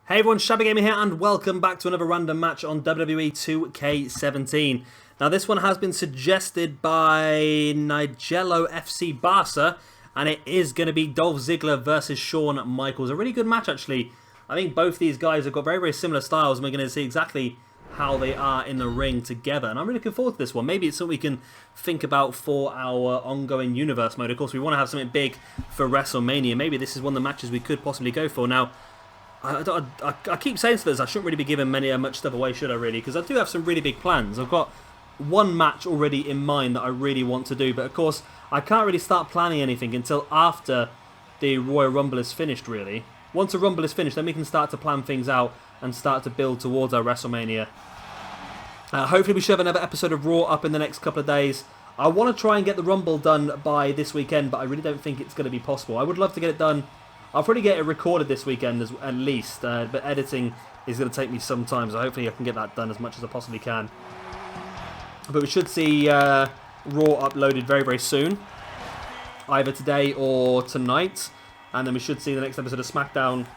Hey everyone, Shabby Gamer here and welcome back to another random match on WWE 2K17. Now this one has been suggested by Nigelo FC Barca and it is going to be Dolph Ziggler versus Shawn Michaels. A really good match actually. I think both these guys have got very similar styles and we're going to see exactly how they are in the ring together. And I'm really looking forward to this one. Maybe it's something we can think about for our ongoing universe mode. Of course we want to have something big for WrestleMania. Maybe this is one of the matches we could possibly go for. Now I keep saying to this, I shouldn't really be giving much stuff away, should I really? Because I do have some really big plans. I've got one match already in mind that I really want to do. But of course, I can't really start planning anything until after the Royal Rumble is finished, really. Once the Rumble is finished, then we can start to plan things out and start to build towards our WrestleMania. Hopefully we should have another episode of Raw up in the next couple of days. I want to try and get the Rumble done by this weekend, but I really don't think it's going to be possible. I would love to get it done. I'll probably get it recorded this weekend at least, but editing is going to take me some time, so hopefully I can get that done as much as I possibly can. But we should see Raw uploaded very soon, either today or tonight, and then we should see the next episode of SmackDown,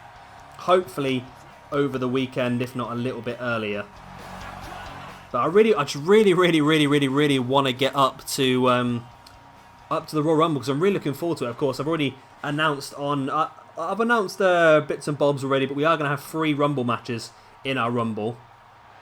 hopefully over the weekend, if not a little bit earlier. But I just really want to get up to the Royal Rumble because I'm really looking forward to it. Of course, I've already announced I've announced bits and bobs already, but we are going to have 3 Rumble matches in our Rumble.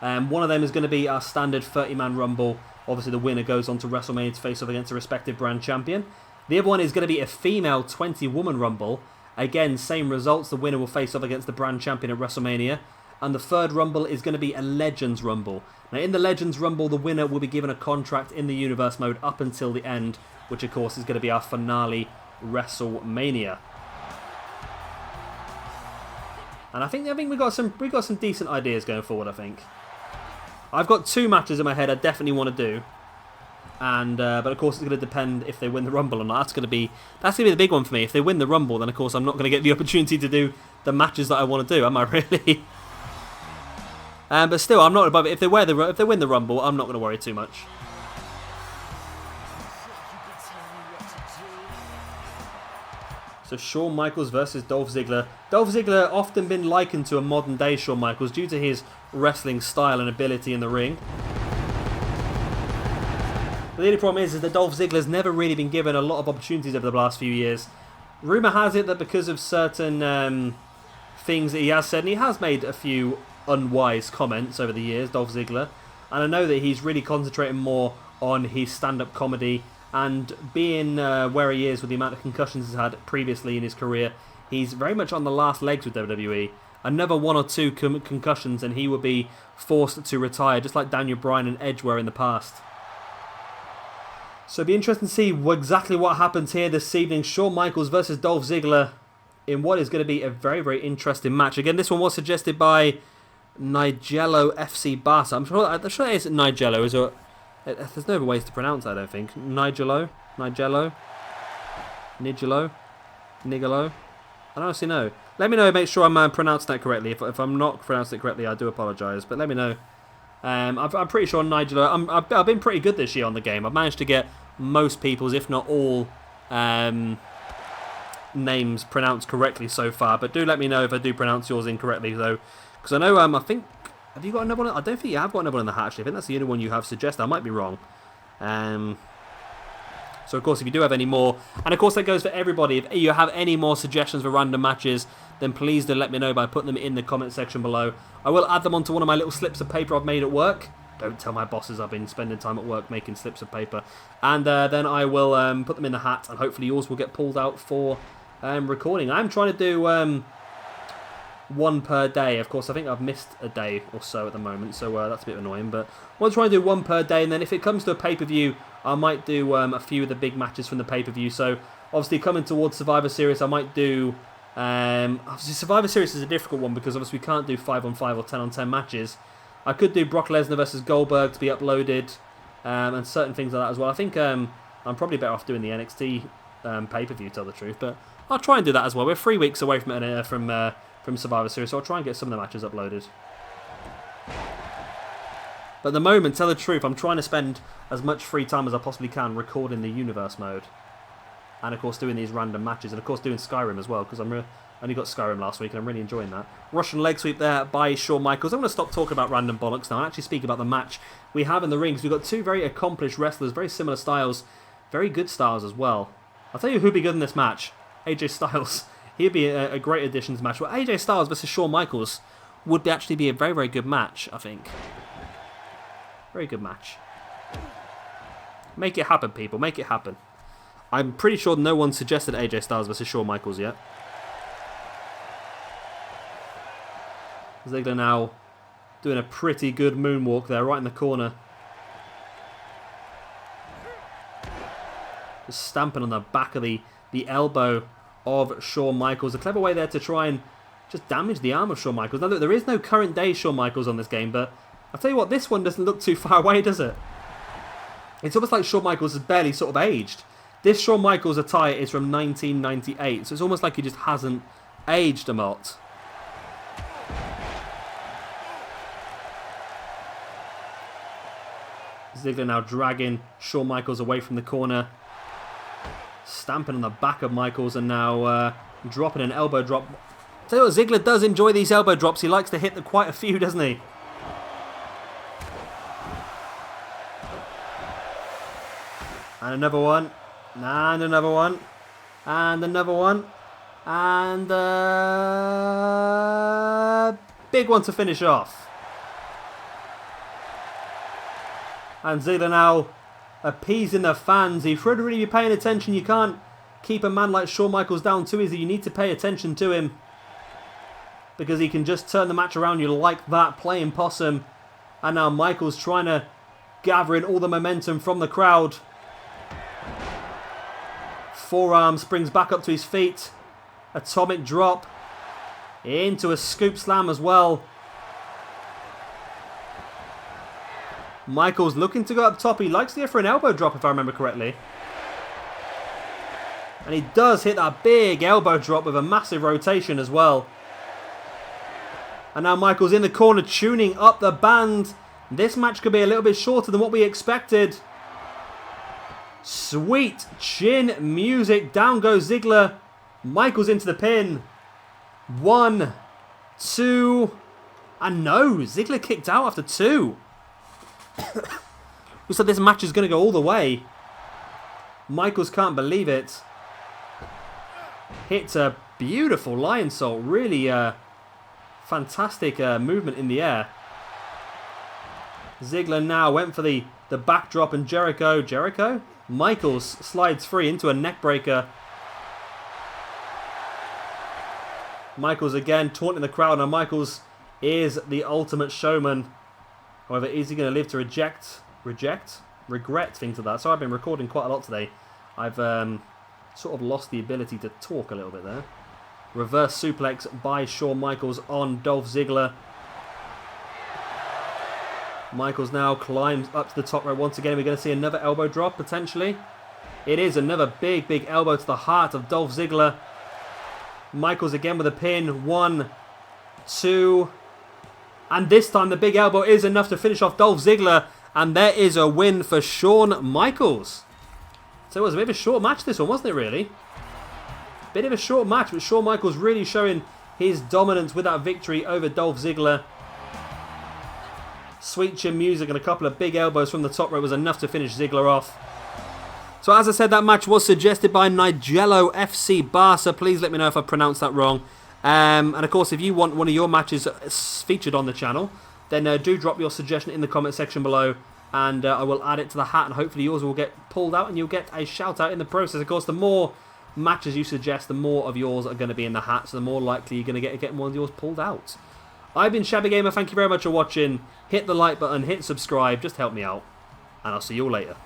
One of them is going to be our standard 30-man Rumble. Obviously, the winner goes on to WrestleMania to face off against a respective brand champion. The other one is going to be a female 20-woman Rumble. Again, same results. The winner will face off against the brand champion at WrestleMania. And the third Rumble is going to be a Legends Rumble. Now, in the Legends Rumble, the winner will be given a contract in the Universe mode up until the end, which, of course, is going to be our finale WrestleMania. And I think we got some decent ideas going forward. I think I've got 2 matches in my head I definitely want to do, and but of course it's going to depend if they win the Rumble or not. That's going to be the big one for me. If they win the Rumble, then of course I'm not going to get the opportunity to do the matches that I want to do. Am I really? But still, I'm not above it. If they win the Rumble, I'm not going to worry too much. So Shawn Michaels versus Dolph Ziggler. Dolph Ziggler often been likened to a modern day Shawn Michaels due to his wrestling style and ability in the ring. But the only problem is that Dolph Ziggler's never really been given a lot of opportunities over the last few years. Rumour has it that because of certain things that he has said, and he has made a few unwise comments over the years, Dolph Ziggler, and I know that he's really concentrating more on his stand-up comedy. And being where he is with the amount of concussions he's had previously in his career, he's very much on the last legs with WWE. Another 1 or 2 concussions and he would be forced to retire, just like Daniel Bryan and Edge were in the past. So it'll be interesting to see exactly what happens here this evening. Shawn Michaels versus Dolph Ziggler in what is going to be a very interesting match. Again, this one was suggested by Nigelo FC Barca. I'm sure it is Nigelo. Is it? There's no other ways to pronounce that, I don't think. Nigelo? Nigelo? Nigelo? Nigelo? I don't actually know. Let me know, make sure I'm pronouncing that correctly. If I'm not pronouncing it correctly, I do apologise. But let me know. I'm pretty sure Nigelo... I've been pretty good this year on the game. I've managed to get most people's, if not all, names pronounced correctly so far. But do let me know if I do pronounce yours incorrectly, though. Because I know, I think... Have you got another one? I don't think you have got another one in the hat, actually. I think that's the only one you have suggested. I might be wrong. So, of course, if you do have any more... And, of course, that goes for everybody. If you have any more suggestions for random matches, then please do let me know by putting them in the comment section below. I will add them onto one of my little slips of paper I've made at work. Don't tell my bosses I've been spending time at work making slips of paper. And then I will put them in the hat, and hopefully yours will get pulled out for recording. I'm trying to do... 1 per day. Of course, I think I've missed a day or so at the moment, so that's a bit annoying. But I want to try and do 1 per day, and then if it comes to a pay-per-view, I might do a few of the big matches from the pay-per-view. So, obviously, coming towards Survivor Series, I might do... obviously, Survivor Series is a difficult one because, obviously, we can't do 5-on-5 or 10-on-10 matches. I could do Brock Lesnar versus Goldberg to be uploaded, and certain things like that as well. I think I'm probably better off doing the NXT pay-per-view, to tell the truth, but I'll try and do that as well. We're 3 weeks away from Survivor Series, so I'll try and get some of the matches uploaded. But at the moment, tell the truth, I'm trying to spend as much free time as I possibly can recording the Universe mode. And of course doing these random matches, and of course doing Skyrim as well, because I Only got Skyrim last week, and I'm really enjoying that. Russian leg sweep there by Shawn Michaels. I'm going to stop talking about random bollocks now and actually speak about the match we have in the rings. We've got two very accomplished wrestlers, very similar styles, very good styles as well. I'll tell you who'd be good in this match. AJ Styles. He'd be a great addition to the match. Well, AJ Styles versus Shawn Michaels would actually be a very, very good match, I think. Very good match. Make it happen, people. Make it happen. I'm pretty sure no one suggested AJ Styles versus Shawn Michaels yet. Ziggler now doing a pretty good moonwalk there, right in the corner. Just stamping on the back of the elbow of Shawn Michaels. A clever way there to try and just damage the arm of Shawn Michaels. Now, look, there is no current day Shawn Michaels on this game, but I'll tell you what, this one doesn't look too far away, does it? It's almost like Shawn Michaels has barely sort of aged. This Shawn Michaels attire is from 1998, so it's almost like he just hasn't aged a lot. Ziggler now dragging Shawn Michaels away from the corner. Stamping on the back of Michaels and now dropping an elbow drop. Tell you what, Ziggler does enjoy these elbow drops. He likes to hit quite a few, doesn't he? And another one. And another one. And another one. And big one to finish off. And Ziggler now appeasing the fans. He should really be paying attention. You can't keep a man like Shawn Michaels down too easy. You need to pay attention to him, because he can just turn the match around you like that, playing possum. And now Michaels trying to gather in all the momentum from the crowd. Forearm springs back up to his feet. Atomic drop. Into a scoop slam as well. Michaels looking to go up top. He likes to go for an elbow drop, if I remember correctly. And he does hit that big elbow drop with a massive rotation as well. And now Michaels in the corner tuning up the band. This match could be a little bit shorter than what we expected. Sweet chin music. Down goes Ziggler. Michaels into the pin. 1, 2, and no, Ziggler kicked out after 2. We said this match is going to go all the way. Michaels can't believe it. Hits a beautiful lion salt. Really fantastic movement in the air. Ziggler now went for the backdrop, and Jericho? Michaels slides free into a neck breaker. Michaels again taunting the crowd. Now Michaels is the ultimate showman. However, is he going to live to regret things like that? So I've been recording quite a lot today. I've sort of lost the ability to talk a little bit there. Reverse suplex by Shawn Michaels on Dolph Ziggler. Michaels now climbs up to the top rope once again. We're going to see another elbow drop, potentially. It is another big, big elbow to the heart of Dolph Ziggler. Michaels again with a pin. 1, 2... and this time the big elbow is enough to finish off Dolph Ziggler. And there is a win for Shawn Michaels. So it was a bit of a short match, this one, wasn't it, really? Bit of a short match, but Shawn Michaels really showing his dominance with that victory over Dolph Ziggler. Sweet chin music and a couple of big elbows from the top rope was enough to finish Ziggler off. So as I said, that match was suggested by Nigelo FC Barca. Please let me know if I pronounced that wrong. And of course, if you want one of your matches featured on the channel, then do drop your suggestion in the comment section below, and I will add it to the hat, and hopefully yours will get pulled out and you'll get a shout out in the process. Of course, the more matches you suggest, the more of yours are going to be in the hat, so the more likely you're going to get one of yours pulled out. I've been Shabby Gamer. Thank you very much for watching. Hit the like button, hit subscribe, just help me out, and I'll see you all later.